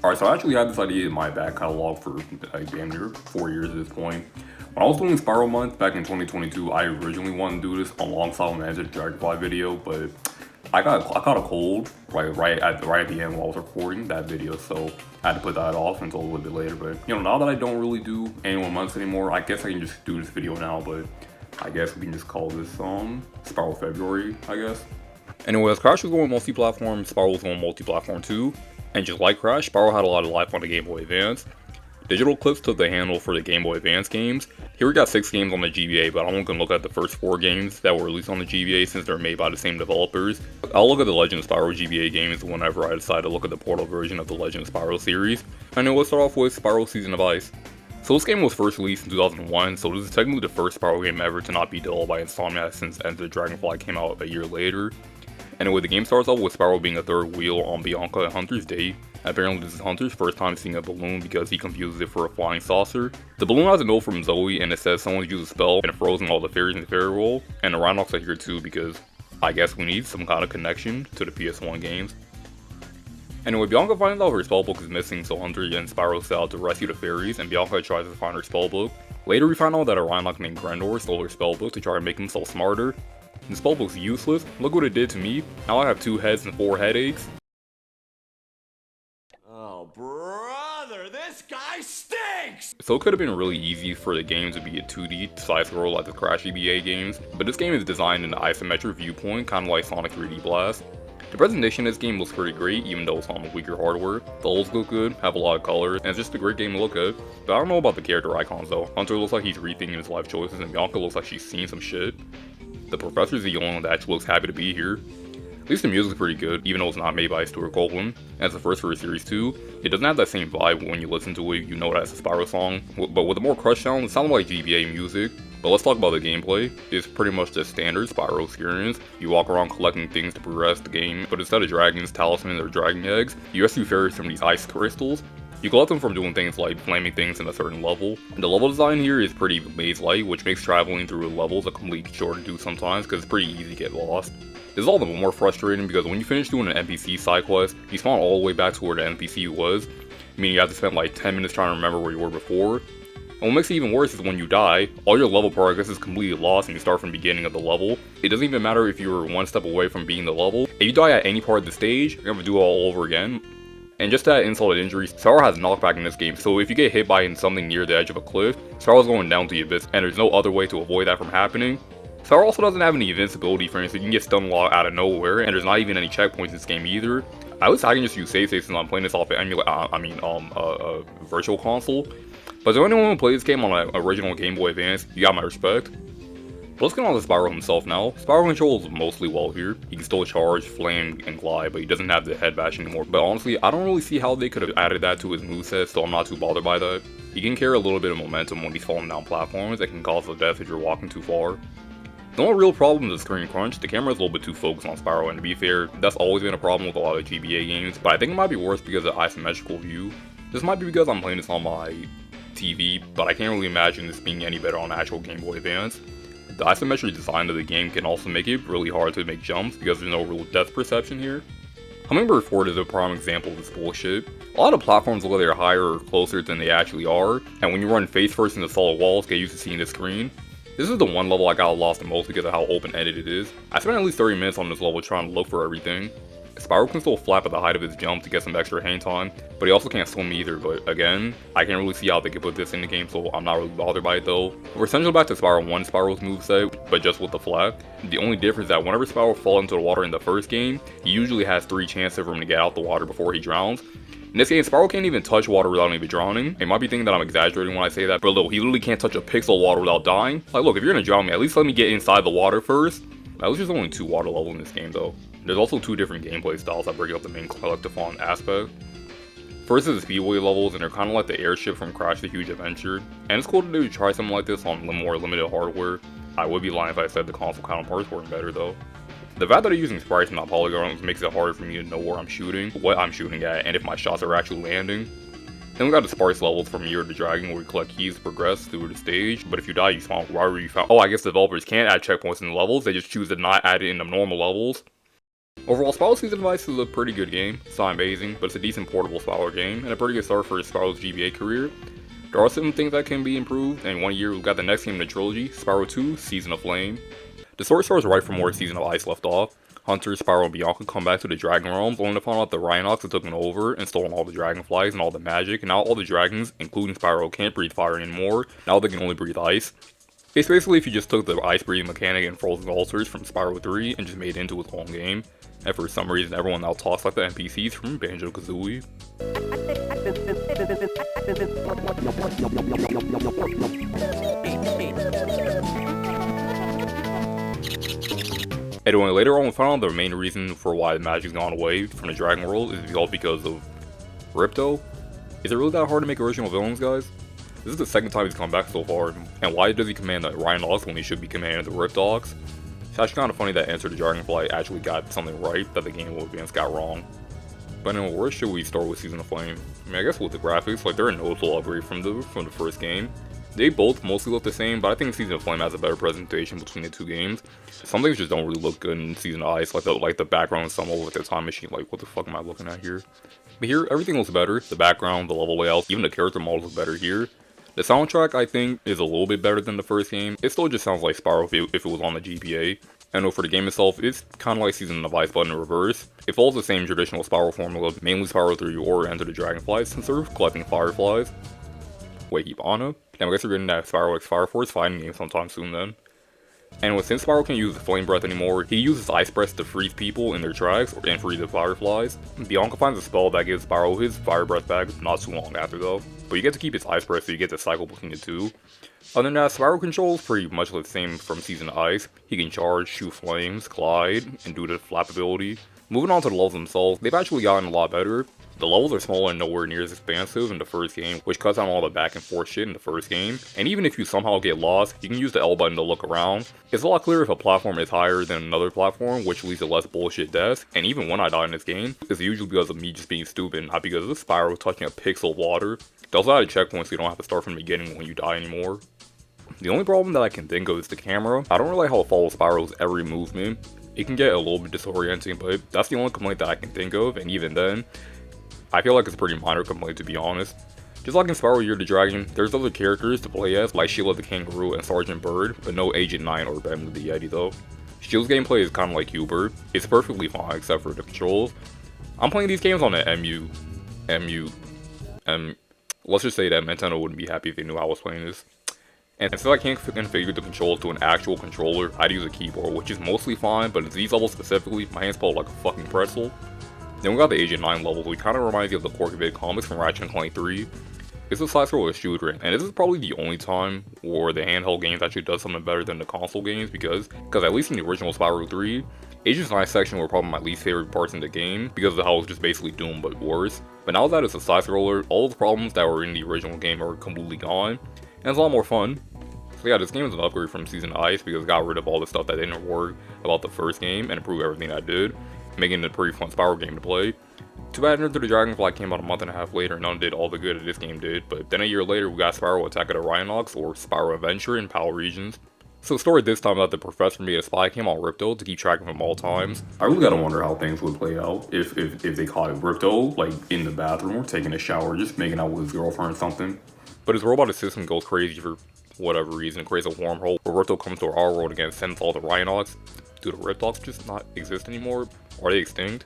Alright, so I actually had this idea in my back catalog for damn near 4 years at this point. When I was doing Spyro month back in 2022, I originally wanted to do this alongside my Magic Dragonfly video, but I caught a cold right at the end while I was recording that video, so I had to put that off until a little bit later. But now that I don't really do annual months anymore, I guess I can just do this video now. But I guess we can just call this Spyro February, I guess. Anyway, as Crash was going multi-platform, Spyro was going multi-platform too. And just like Crash, Spyro had a lot of life on the Game Boy Advance. Digital Clips took the handle for the Game Boy Advance games. Here we got 6 games on the GBA, but I'm only going to look at the first 4 games that were released on the GBA since they're made by the same developers. I'll look at the Legend of Spyro GBA games whenever I decide to look at the Portal version of the Legend of Spyro series. And then let's start off with Spyro Season of Ice. So this game was first released in 2001, so this is technically the first Spyro game ever to not be developed by Insomniac since Enter the Dragonfly came out a year later. Anyway, the game starts off with Spyro being a third wheel on Bianca and Hunter's date. Apparently this is Hunter's first time seeing a balloon because he confuses it for a flying saucer. The balloon has a note from Zoe and it says someone's used a spell and it frozen all the fairies in the fairy roll. And the Rhinox are here too because I guess we need some kind of connection to the PS1 games. Anyway, Bianca finds out her spellbook is missing, so Hunter and Spyro set out to rescue the fairies and Bianca tries to find her spellbook. Later we find out that a Rhinox named Grendor stole her spellbook to try to make himself smarter. The spellbook's useless. Look what it did to me. Now I have 2 heads and 4 headaches. Oh, brother, this guy stinks! So it could have been really easy for the game to be a 2D side-scroll like the Crash EBA games, but this game is designed in an isometric viewpoint, kind of like Sonic 3D Blast. The presentation of this game looks pretty great, even though it's on weaker hardware. The levels look good, have a lot of colors, and it's just a great game to look at. But I don't know about the character icons though. Hunter looks like he's rethinking his life choices, and Bianca looks like she's seen some shit. The professor's the only one that actually looks happy to be here. At least the music's pretty good, even though it's not made by Stuart Copeland. And it's the first for a series too. It doesn't have that same vibe when you listen to it, you know that's a Spyro song. But with a more Crush sound, it sounds like GBA music. But let's talk about the gameplay. It's pretty much the standard Spyro experience. You walk around collecting things to progress the game, but instead of dragons, talismans, or dragon eggs, you rescue fairies from these ice crystals. You collect them from doing things like flaming things in a certain level. And the level design here is pretty maze-like, which makes traveling through levels a complete chore to do sometimes because it's pretty easy to get lost. This is all the more frustrating because when you finish doing an NPC side quest, you spawn all the way back to where the NPC was, meaning you have to spend like 10 minutes trying to remember where you were before. And what makes it even worse is when you die, all your level progress is completely lost and you start from the beginning of the level. It doesn't even matter if you were 1 step away from beating the level. If you die at any part of the stage, you're gonna have to do it all over again. And just to add insult to injury, Spyro has knockback in this game, so if you get hit by something near the edge of a cliff, Spyro's going down to the abyss, and there's no other way to avoid that from happening. Spyro also doesn't have any invincibility, for instance, you can get stun locked out of nowhere, and there's not even any checkpoints in this game either. At least I can just use save states since I'm playing this off an virtual console. But to anyone who plays this game on an original Game Boy Advance, you got my respect. But let's get on to Spyro himself now. Spyro controls mostly well here. He can still charge, flame, and glide, but he doesn't have the head bash anymore. But honestly, I don't really see how they could have added that to his moveset, so I'm not too bothered by that. He can carry a little bit of momentum when he's falling down platforms that can cause a death if you're walking too far. The only real problem is the screen crunch. The camera is a little bit too focused on Spyro, and to be fair, that's always been a problem with a lot of GBA games, but I think it might be worse because of the isometrical view. This might be because I'm playing this on my TV, but I can't really imagine this being any better on actual Game Boy Advance. The isometric design of the game can also make it really hard to make jumps because there's no real depth perception here. Hummingbird Fort is a prime example of this bullshit. A lot of platforms look like they're higher or closer than they actually are, and when you run face first into solid walls, get used to seeing the screen. This is the one level I got lost the most because of how open-ended it is. I spent at least 30 minutes on this level trying to look for everything. Spyro can still flap at the height of his jump to get some extra hang time, but he also can't swim either, but again, I can't really see how they could put this in the game, so I'm not really bothered by it though. We're essentially back to Spyro 1 Spyro's moveset, but just with the flap. The only difference is that whenever Spyro falls into the water in the first game, he usually has 3 chances for him to get out the water before he drowns. In this game, Spyro can't even touch water without even drowning. You might be thinking that I'm exaggerating when I say that, but look, he literally can't touch a pixel of water without dying. Like, look, if you're gonna drown me, at least let me get inside the water first. At least there's only 2 water levels in this game though. There's also 2 different gameplay styles that break up the main collectathon aspect. First is the Speedway levels, and they're kind of like the airship from Crash the Huge Adventure. And it's cool to do try something like this on more limited hardware. I would be lying if I said the console counterparts weren't better though. The fact that I'm using sprites and not polygons makes it harder for me to know where I'm shooting, what I'm shooting at, and if my shots are actually landing. Then we got the Sparx levels from Year of the Dragon where you collect keys to progress through the stage, but if you die you spawn wherever you found. Oh, I guess developers can't add checkpoints in the levels, they just choose to not add it in the normal levels. Overall, Spyro Season of Ice is a pretty good game. It's not amazing, but it's a decent portable Spyro game, and a pretty good start for Spyro's GBA career. There are some things that can be improved, and 1 year we've got the next game in the trilogy, Spyro 2, Season of Flame. The story starts right from where Season of Ice left off. Hunter, Spyro, and Bianca come back to the Dragon Realms, only to find out the Rhinox have taken over and stolen all the dragonflies and all the magic, and now all the dragons, including Spyro, can't breathe fire anymore. Now they can only breathe ice. It's basically if you just took the ice breathing mechanic and Frozen Altars from Spyro 3 and just made it into its own game. And for some reason, everyone now talks like the NPCs from Banjo-Kazooie. Anyway, later on we found out the main reason for why the magic's gone away from the Dragon World is all because of Ripto. Is it really that hard to make original villains, guys? This is the second time he's come back so far, and why does he command the Rhinox when he should be commanding the Riptox? It's actually kind of funny that Enter the Dragonfly actually got something right that the Game Boy Advance got wrong. But anyway, where should we start with Season of Flame? I mean, I guess with the graphics, like they're a noticeable upgrade from the first game. They both mostly look the same, but I think Season of Flame has a better presentation between the two games. Some things just don't really look good in Season of Ice, like the background in some with the time machine. Like, what the fuck am I looking at here? But here, everything looks better. The background, the level layout, even the character models look better here. The soundtrack, I think, is a little bit better than the first game. It still just sounds like Spyro if it was on the GBA. And for the game itself, it's kind of like Season of Ice but in reverse. It follows the same traditional Spyro formula, mainly Spyro 3 or Enter the Dragonflies, instead of collecting fireflies. Wait, keep Anna? Damn, I guess we're getting that Spyro X Fire Force fighting game sometime soon then. Anyway, since Spyro can't use Flame Breath anymore, he uses Ice Breath to freeze people in their tracks and free the fireflies. Bianca finds a spell that gives Spyro his Fire Breath back not too long after though, but you get to keep his Ice Breath so you get to cycle between the two. Other than that, Spyro controls pretty much the same from Season of Ice. He can charge, shoot flames, glide, and do the flap ability. Moving on to the levels themselves, they've actually gotten a lot better. The levels are smaller and nowhere near as expansive in the first game, which cuts down all the back and forth shit in the first game. And even if you somehow get lost, you can use the L button to look around. It's a lot clearer if a platform is higher than another platform, which leads to less bullshit deaths. And even when I die in this game, it's usually because of me just being stupid, not because of Spyro touching a pixel of water. They also added checkpoints so you don't have to start from the beginning when you die anymore. The only problem that I can think of is the camera. I don't really like how it follows Spyro's every movement. It can get a little bit disorienting, but that's the only complaint that I can think of, and even then, I feel like it's a pretty minor complaint to be honest. Just like in Spyro Year the Dragon, there's other characters to play as, like Sheila the Kangaroo and Sergeant Bird, but no Agent 9 or Bentley the Yeti though. Shield's gameplay is kind of like Hubert. It's perfectly fine except for the controls. I'm playing these games on the let's just say that Nintendo wouldn't be happy if they knew I was playing this. And since I can't configure the controls to an actual controller, I'd use a keyboard, which is mostly fine, but at these levels specifically, my hands felt like a fucking pretzel. Then we got the Agent 9 levels, which kind of reminds you of the Porky comics from Ratchet & Clank 3. It's a side-scroller shooter, and this is probably the only time where the handheld games actually does something better than the console games, because at least in the original Spyro 3, Agent 9 section were probably my least favorite parts in the game, because of how it was just basically Doom but worse. But now that it's a side-scroller, all the problems that were in the original game are completely gone, and it's a lot more fun. So yeah, this game is an upgrade from Season of Ice because it got rid of all the stuff that didn't work about the first game and improved everything that did, making it a pretty fun Spyro game to play. Too bad Enter the Dragonfly came out a month and a half later and none did all the good that this game did, but then a year later we got Spyro Attack of the Rhinox or Spyro Adventure in PAL regions. So the story this time that the professor made a spy came on Ripto to keep track of him all times. I really gotta wonder how things would play out if they caught Ripto, like in the bathroom or taking a shower, just making out with his girlfriend or something. But his robotic system goes crazy for whatever reason, creates a wormhole where Ripto comes to our world again and sends all the Rhinox. Do the Riptox just not exist anymore? Are they extinct?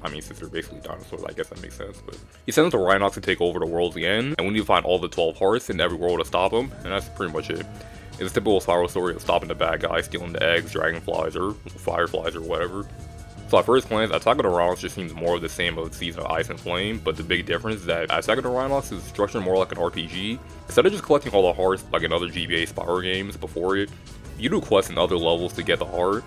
I mean, since they're basically dinosaurs, I guess that makes sense, but he sends the Rhinox to take over the world again, and we need to find all the 12 hearts in every world to stop him, and that's pretty much it. It's a typical Spyro story of stopping the bad guy, stealing the eggs, dragonflies, or fireflies, or whatever. So at first glance, Attack of the Rhinox just seems more of the same of Season of Ice and Flame, but the big difference is that Attack of the Rhinox is structured more like an RPG. Instead of just collecting all the hearts like in other GBA Spyro games before it, you do quests in other levels to get the heart.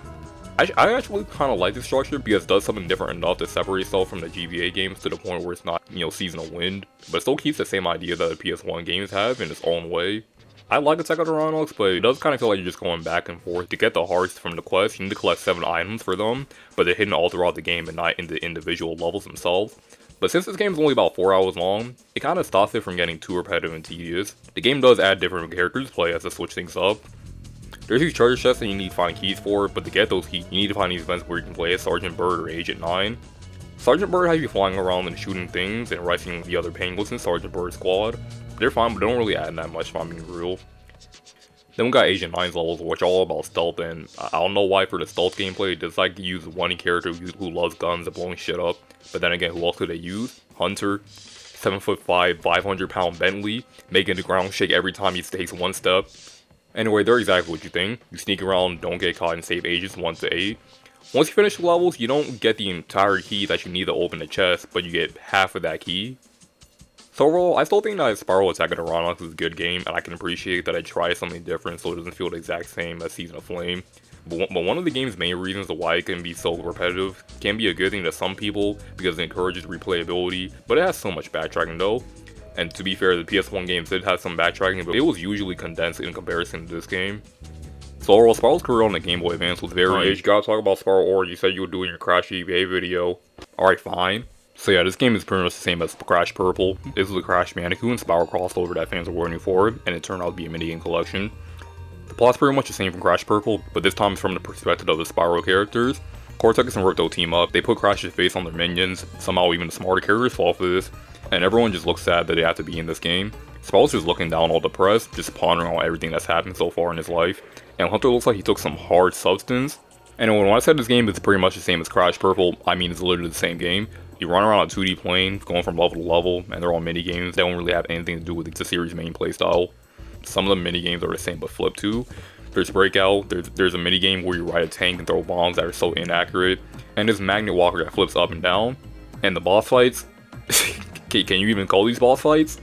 I actually kind of like this structure because it does something different enough to separate itself from the GBA games to the point where it's not, Season of Wind, but it still keeps the same idea that the PS1 games have in its own way. I like Attack of the Rhinox, but it does kind of feel like you're just going back and forth. To get the hearts from the quest, you need to collect 7 items for them, but they're hidden all throughout the game and not in the individual levels themselves. But since this game is only about 4 hours long, it kind of stops it from getting too repetitive and tedious. The game does add different characters to play as to switch things up. There's these treasure chests that you need to find keys for, but to get those keys, you need to find these events where you can play as Sergeant Bird or Agent 9. Sergeant Bird has you flying around and shooting things and arresting the other penguins in Sergeant Bird's squad. They're fine, but they don't really add that much if I'm being real. Then we got Agent 9's levels, which are all about stealth, and I don't know why for the stealth gameplay, it just like to use one character who loves guns and blowing shit up. But then again, who else could they use? Hunter, 7'5", 500-pound Bentley, making the ground shake every time he takes one step. Anyway, they're exactly what you think. You sneak around, don't get caught, and save agents 1 to 8. Once you finish the levels, you don't get the entire key that you need to open the chest, but you get half of that key. So overall, I still think that Spyro Attack of the Rhinox is a good game, and I can appreciate that I tried something different so it doesn't feel the exact same as Season of Flame. But one of the game's main reasons why it can be so repetitive can be a good thing to some people because it encourages replayability, but it has so much backtracking though. And to be fair, the PS1 games did have some backtracking, but it was usually condensed in comparison to this game. So overall, Spyro's career on the Game Boy Advance was very... You gotta talk about Spyro Orange, you said you would do in your Crash GBA video. Alright, fine. So yeah, this game is pretty much the same as Crash Purple. This was a Crash Bandicoot and Spyro crossover that fans were waiting for, and it turned out to be a minigame collection. The plot's pretty much the same from Crash Purple, but this time it's from the perspective of the Spyro characters. Cortex and Ripto team up, they put Crash's face on their minions, somehow even the smarter characters fall for this, and everyone just looks sad that they have to be in this game. Spyro's just looking down all depressed, just pondering on everything that's happened so far in his life, and Hunter looks like he took some hard substance. And when I said this game is pretty much the same as Crash Purple, I mean it's literally the same game. You run around a 2D plane, going from level to level, and they're all mini-games. They don't really have anything to do with the series' main playstyle. Some of the mini-games are the same but flipped too. There's Breakout, there's a mini-game where you ride a tank and throw bombs that are so inaccurate, and there's Magnet Walker that flips up and down. And the boss fights, can you even call these boss fights?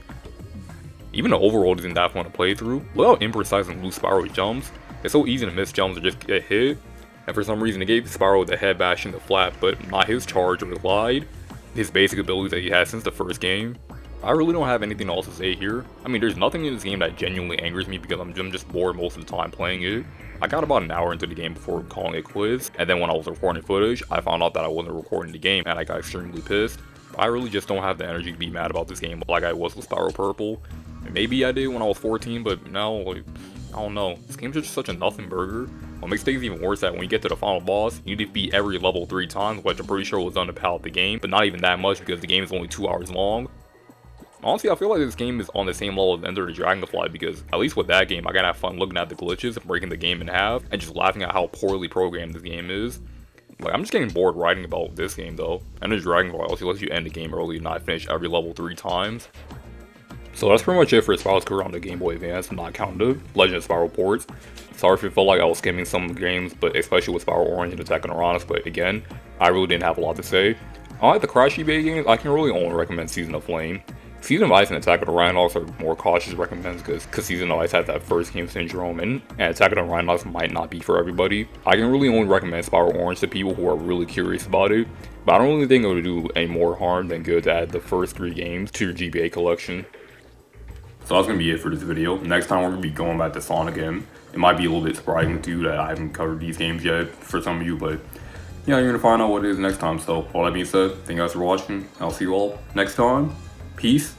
Even the overworld isn't that fun to play through. Look how imprecise and loose Spyro jumps. It's so easy to miss jumps or just get hit. And for some reason they gave Spyro the head bash in the flat, but not his charge or the glide. His basic abilities that he had since the first game. I really don't have anything else to say here. I mean, there's nothing in this game that genuinely angers me because I'm just bored most of the time playing it. I got about an hour into the game before calling it quits, and then when I was recording footage, I found out that I wasn't recording the game and I got extremely pissed. I really just don't have the energy to be mad about this game like I was with Spyro Purple. And maybe I did when I was 14, but now, like, I don't know. This game's just such a nothing burger. What makes things even worse is that when you get to the final boss, you need to beat every level 3 times, which I'm pretty sure was done to palette the game, but not even that much because the game is only 2 hours long. Honestly, I feel like this game is on the same level as Enter the Dragonfly because, at least with that game, I gotta have fun looking at the glitches and breaking the game in half, and just laughing at how poorly programmed this game is. Like, I'm just getting bored writing about this game though. Enter the Dragonfly also lets you end the game early and not finish every level 3 times. So that's pretty much it for Spyro's career on the Game Boy Advance, not counting the Legend of Spyro ports. Sorry if it felt like I was skimming some of the games, but especially with Spyro Orange and Attack on the Rhinox, but again, I really didn't have a lot to say. Unlike the Crash GBA games, I can really only recommend Season of Flame. Season of Ice and Attack of the Rhinox are more cautious recommends because Season of Ice has that first game syndrome, and Attack of the Rhinox might not be for everybody. I can really only recommend Spyro Orange to people who are really curious about it, but I don't really think it would do any more harm than good to add the first 3 games to your GBA collection. So that's going to be it for this video. Next time we're going to be going back to Sonic again. It might be a little bit surprising to you that I haven't covered these games yet for some of you, but yeah, you're going to find out what it is next time. So all that being said, thank you guys for watching. I'll see you all next time. Peace.